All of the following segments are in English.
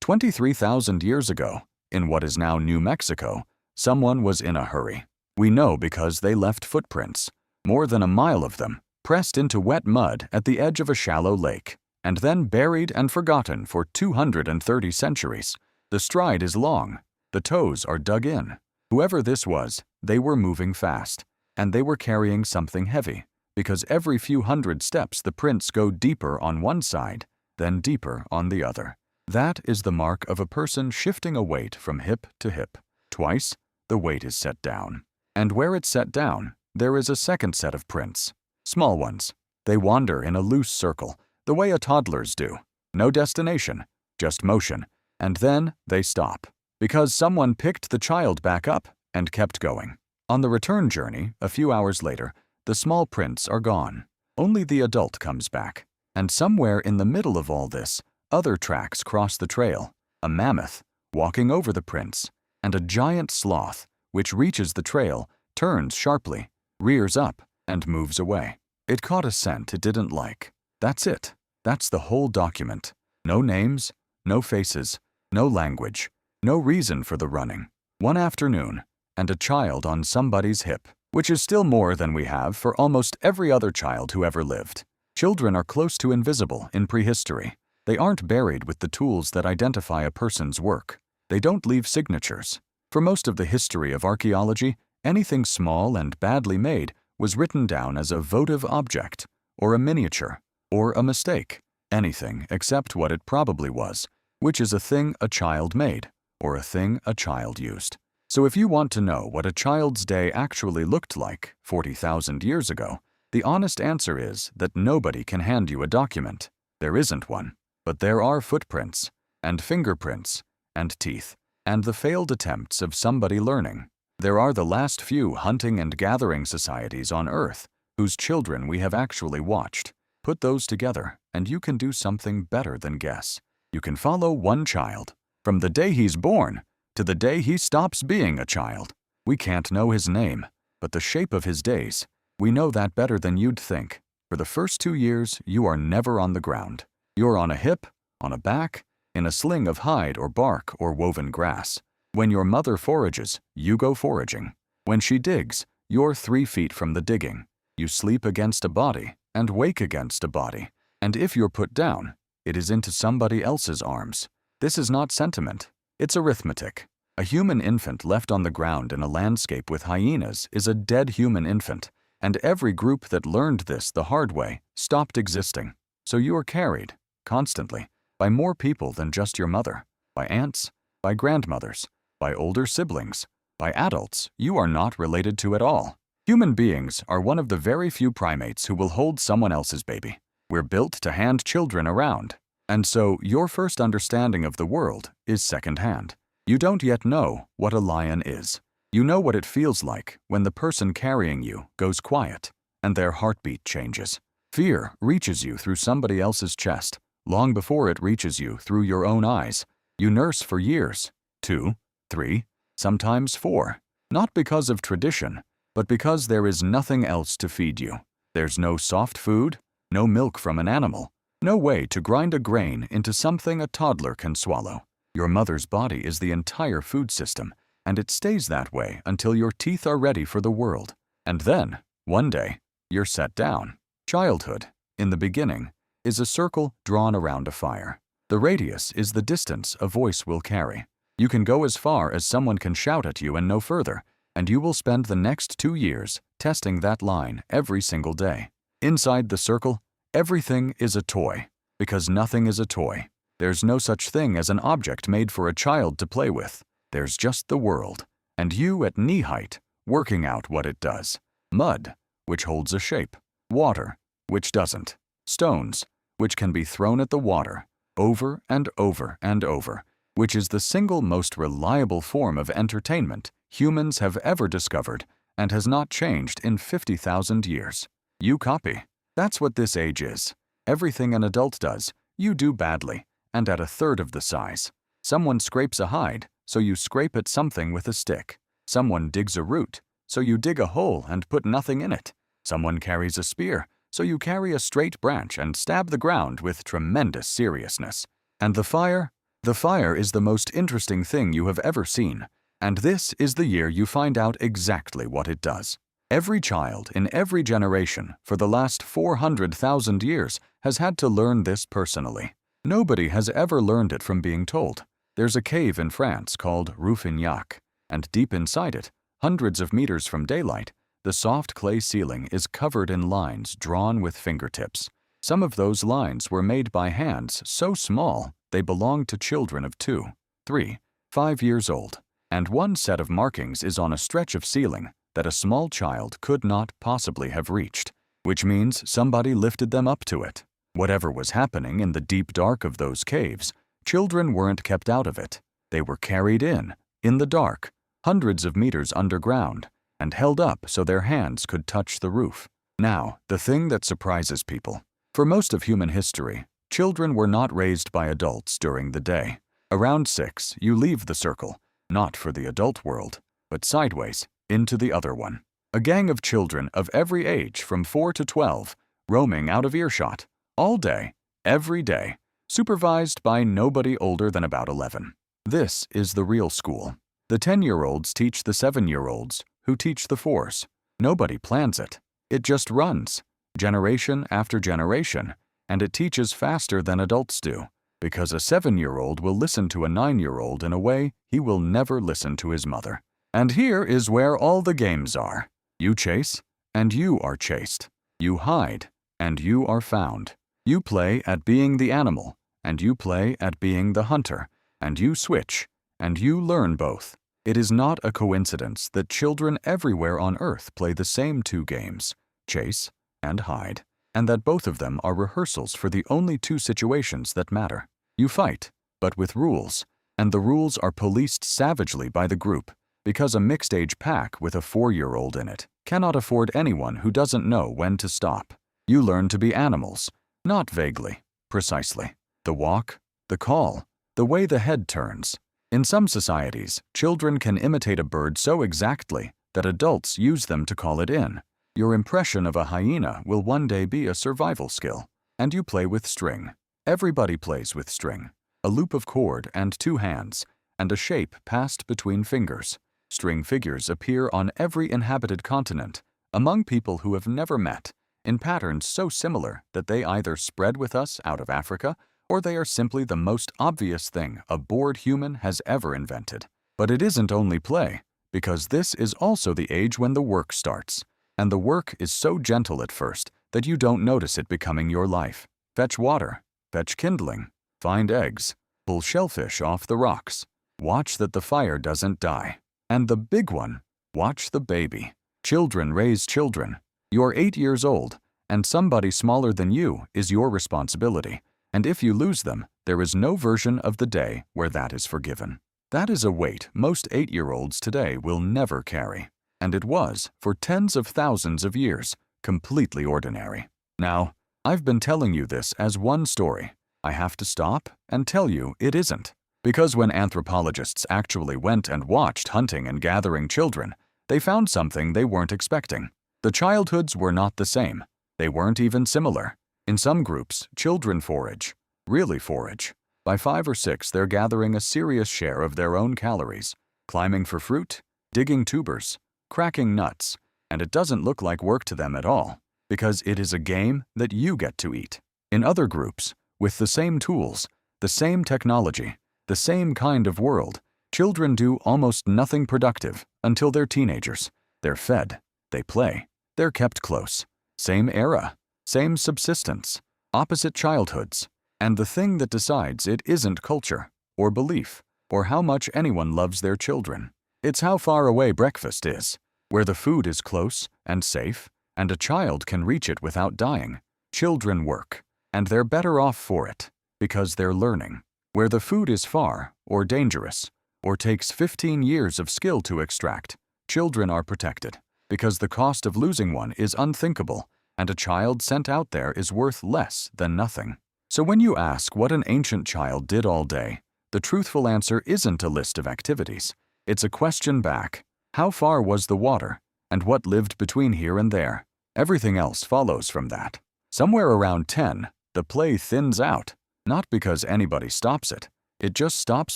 23,000 years ago, in what is now New Mexico, someone was in a hurry. We know because they left footprints, more than a mile of them, pressed into wet mud at the edge of a shallow lake, and then buried and forgotten for 230 centuries. The stride is long, the toes are dug in. Whoever this was, they were moving fast, and they were carrying something heavy, because every few hundred steps the prints go deeper on one side, then deeper on the other. That is the mark of a person shifting a weight from hip to hip. Twice, the weight is set down. And where it's set down, there is a second set of prints. Small ones. They wander in a loose circle, the way a toddler's do. No destination, just motion. And then they stop, because someone picked the child back up and kept going. On the return journey, a few hours later, the small prints are gone. Only the adult comes back. And somewhere in the middle of all this, other tracks cross the trail. A mammoth, walking over the prints, and a giant sloth, which reaches the trail, turns sharply, rears up, and moves away. It caught a scent it didn't like. That's it. That's the whole document. No names, no faces, no language, no reason for the running. One afternoon, and a child on somebody's hip, which is still more than we have for almost every other child who ever lived. Children are close to invisible in prehistory. They aren't buried with the tools that identify a person's work. They don't leave signatures. For most of the history of archaeology, anything small and badly made was written down as a votive object, or a miniature, or a mistake. Anything except what it probably was, which is a thing a child made, or a thing a child used. So if you want to know what a child's day actually looked like 40,000 years ago, the honest answer is that nobody can hand you a document. There isn't one. But there are footprints, and fingerprints, and teeth, and the failed attempts of somebody learning. There are the last few hunting and gathering societies on Earth, whose children we have actually watched. Put those together, and you can do something better than guess. You can follow one child, from the day he's born to the day he stops being a child. We can't know his name, but the shape of his days, we know that better than you'd think. For the first 2 years, you are never on the ground. You're on a hip, on a back, in a sling of hide or bark or woven grass. When your mother forages, you go foraging. When she digs, you're 3 feet from the digging. You sleep against a body and wake against a body. And if you're put down, it is into somebody else's arms. This is not sentiment, it's arithmetic. A human infant left on the ground in a landscape with hyenas is a dead human infant, and every group that learned this the hard way stopped existing. So you are carried, constantly, by more people than just your mother, by aunts, by grandmothers, by older siblings, by adults you are not related to at all. Human beings are one of the very few primates who will hold someone else's baby. We're built to hand children around. And so your first understanding of the world is secondhand. You don't yet know what a lion is. You know what it feels like when the person carrying you goes quiet and their heartbeat changes. Fear reaches you through somebody else's chest, long before it reaches you through your own eyes. You nurse for years, 2, 3, sometimes 4, not because of tradition, but because there is nothing else to feed you. There's no soft food, no milk from an animal, no way to grind a grain into something a toddler can swallow. Your mother's body is the entire food system, and it stays that way until your teeth are ready for the world. And then, one day, you're set down. Childhood, in the beginning, is a circle drawn around a fire. The radius is the distance a voice will carry. You can go as far as someone can shout at you and no further, and you will spend the next 2 years testing that line every single day. Inside the circle, everything is a toy, because nothing is a toy. There's no such thing as an object made for a child to play with. There's just the world, and you at knee height, working out what it does. Mud, which holds a shape. Water, which doesn't. Stones, which can be thrown at the water, over and over and over, which is the single most reliable form of entertainment humans have ever discovered and has not changed in 50,000 years. You copy. That's what this age is. Everything an adult does, you do badly, and at a third of the size. Someone scrapes a hide, so you scrape at something with a stick. Someone digs a root, so you dig a hole and put nothing in it. Someone carries a spear, so you carry a straight branch and stab the ground with tremendous seriousness. And the fire? The fire is the most interesting thing you have ever seen, and this is the year you find out exactly what it does. Every child in every generation for the last 400,000 years has had to learn this personally. Nobody has ever learned it from being told. There's a cave in France called Rouffignac, and deep inside it, hundreds of meters from daylight, the soft clay ceiling is covered in lines drawn with fingertips. Some of those lines were made by hands so small they belonged to children of 2, 3, 5 years old, and one set of markings is on a stretch of ceiling that a small child could not possibly have reached, which means somebody lifted them up to it. Whatever was happening in the deep dark of those caves, children weren't kept out of it. They were carried in the dark, hundreds of meters underground, and held up so their hands could touch the roof. Now, the thing that surprises people. For most of human history, children were not raised by adults during the day. Around 6, you leave the circle, not for the adult world, but sideways, into the other one. A gang of children of every age from 4 to 12, roaming out of earshot, all day, every day, supervised by nobody older than about 11. This is the real school. The 10-year-olds teach the 7-year-olds, who teach the 4s. Nobody plans it. It just runs, generation after generation, and it teaches faster than adults do, because a 7-year-old will listen to a 9-year-old in a way he will never listen to his mother. And here is where all the games are. You chase, and you are chased. You hide, and you are found. You play at being the animal, and you play at being the hunter, and you switch, and you learn both. It is not a coincidence that children everywhere on Earth play the same 2 games, chase and hide, and that both of them are rehearsals for the only 2 situations that matter. You fight, but with rules, and the rules are policed savagely by the group, because a mixed-age pack with a 4-year-old in it cannot afford anyone who doesn't know when to stop. You learn to be animals, not vaguely, precisely. The walk, the call, the way the head turns. In some societies, children can imitate a bird so exactly that adults use them to call it in. Your impression of a hyena will one day be a survival skill, and you play with string. Everybody plays with string. A loop of cord and 2 hands, and a shape passed between fingers. String figures appear on every inhabited continent, among people who have never met, in patterns so similar that they either spread with us out of Africa or they are simply the most obvious thing a bored human has ever invented. But it isn't only play, because this is also the age when the work starts. And the work is so gentle at first that you don't notice it becoming your life. Fetch water, fetch kindling, find eggs, pull shellfish off the rocks, watch that the fire doesn't die. And the big one, watch the baby. Children raise children. You're 8 years old, and somebody smaller than you is your responsibility. And if you lose them, there is no version of the day where that is forgiven. That is a weight most 8-year-olds today will never carry. And it was, for tens of thousands of years, completely ordinary. Now, I've been telling you this as one story. I have to stop and tell you it isn't. Because when anthropologists actually went and watched hunting and gathering children, they found something they weren't expecting. The childhoods were not the same. They weren't even similar. In some groups, children forage, really forage. By 5 or 6, they're gathering a serious share of their own calories, climbing for fruit, digging tubers, cracking nuts, and it doesn't look like work to them at all, because it is a game that you get to eat. In other groups, with the same tools, the same technology, the same kind of world, children do almost nothing productive until they're teenagers. They're fed, they play, they're kept close. Same era, same subsistence, opposite childhoods. And the thing that decides it isn't culture, or belief, or how much anyone loves their children. It's how far away breakfast is, where the food is close and safe, and a child can reach it without dying. Children work, and they're better off for it, because they're learning. Where the food is far, or dangerous, or takes 15 years of skill to extract, children are protected, because the cost of losing one is unthinkable, and a child sent out there is worth less than nothing. So when you ask what an ancient child did all day, the truthful answer isn't a list of activities. It's a question back. How far was the water, and what lived between here and there? Everything else follows from that. Somewhere around 10, the play thins out, not because anybody stops it. It just stops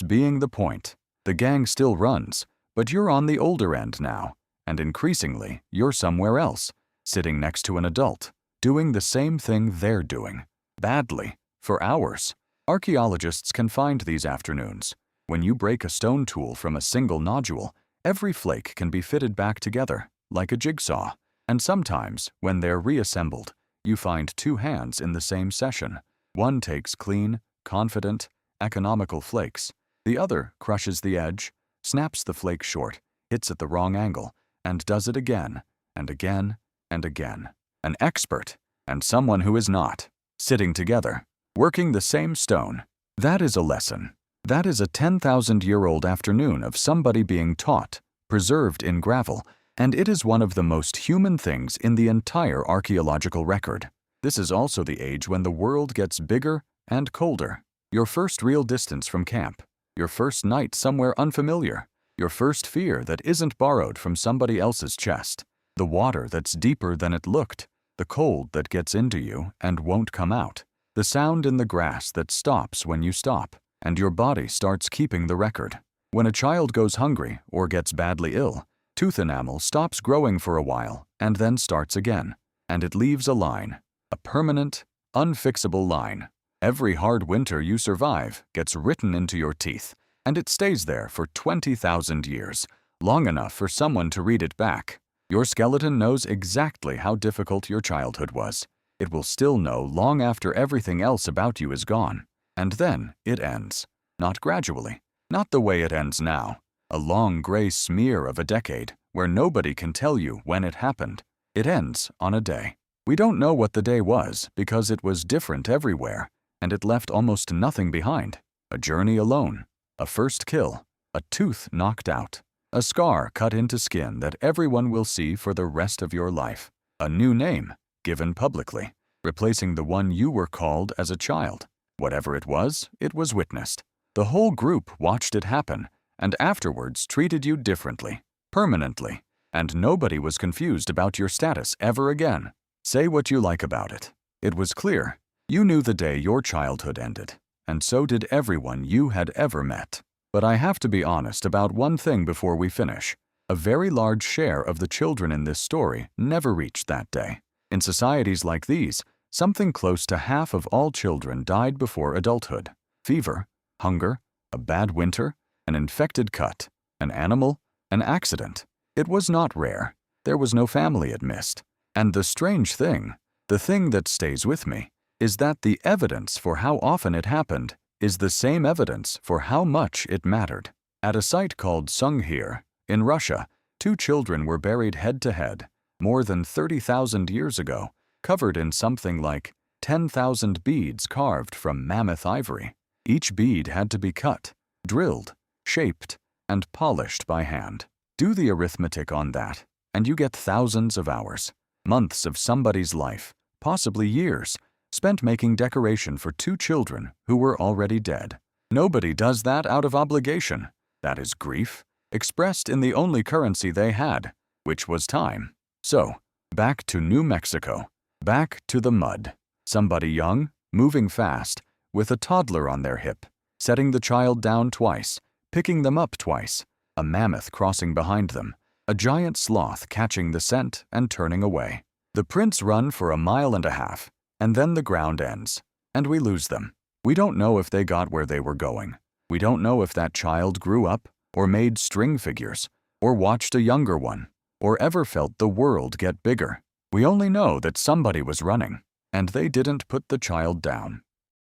being the point. The gang still runs, but you're on the older end now, and increasingly, you're somewhere else, sitting next to an adult, doing the same thing they're doing, badly, for hours. Archaeologists can find these afternoons. When you break a stone tool from a single nodule, every flake can be fitted back together, like a jigsaw. And sometimes, when they're reassembled, you find two hands in the same session. One takes clean, confident, economical flakes. The other crushes the edge, snaps the flake short, hits at the wrong angle, and does it again, and again, and again. An expert, and someone who is not, sitting together, working the same stone. That is a lesson. That is a 10,000-year-old afternoon of somebody being taught, preserved in gravel, and it is one of the most human things in the entire archaeological record. This is also the age when the world gets bigger and colder. Your first real distance from camp, your first night somewhere unfamiliar, your first fear that isn't borrowed from somebody else's chest, the water that's deeper than it looked, the cold that gets into you and won't come out, the sound in the grass that stops when you stop, and your body starts keeping the record. When a child goes hungry or gets badly ill, tooth enamel stops growing for a while and then starts again, and it leaves a line, a permanent, unfixable line. Every hard winter you survive gets written into your teeth, and it stays there for 20,000 years, long enough for someone to read it back. Your skeleton knows exactly how difficult your childhood was. It will still know long after everything else about you is gone. And then it ends. Not gradually. Not the way it ends now. A long gray smear of a decade where nobody can tell you when it happened. It ends on a day. We don't know what the day was because it was different everywhere, and it left almost nothing behind. A journey alone. A first kill. A tooth knocked out. A scar cut into skin that everyone will see for the rest of your life. A new name, given publicly, replacing the one you were called as a child. Whatever it was witnessed. The whole group watched it happen, and afterwards treated you differently, permanently, and nobody was confused about your status ever again. Say what you like about it. It was clear. You knew the day your childhood ended, and so did everyone you had ever met. But I have to be honest about one thing before we finish. A very large share of the children in this story never reached that day. In societies like these, something close to half of all children died before adulthood. Fever, hunger, a bad winter, an infected cut, an animal, an accident. It was not rare. There was no family it missed. And the strange thing, the thing that stays with me, is that the evidence for how often it happened is the same evidence for how much it mattered. At a site called Sunghir, in Russia, 2 children were buried head-to-head, more than 30,000 years ago, covered in something like 10,000 beads carved from mammoth ivory. Each bead had to be cut, drilled, shaped, and polished by hand. Do the arithmetic on that, and you get thousands of hours, months of somebody's life, possibly years, spent making decoration for 2 children who were already dead. Nobody does that out of obligation. That is grief, expressed in the only currency they had, which was time. So, back to New Mexico, back to the mud. Somebody young, moving fast, with a toddler on their hip, setting the child down twice, picking them up twice, a mammoth crossing behind them, a giant sloth catching the scent and turning away. The prints run for 1.5 miles, and then the ground ends, and we lose them. We don't know if they got where they were going. We don't know if that child grew up, or made string figures, or watched a younger one, or ever felt the world get bigger. We only know that somebody was running, and they didn't put the child down.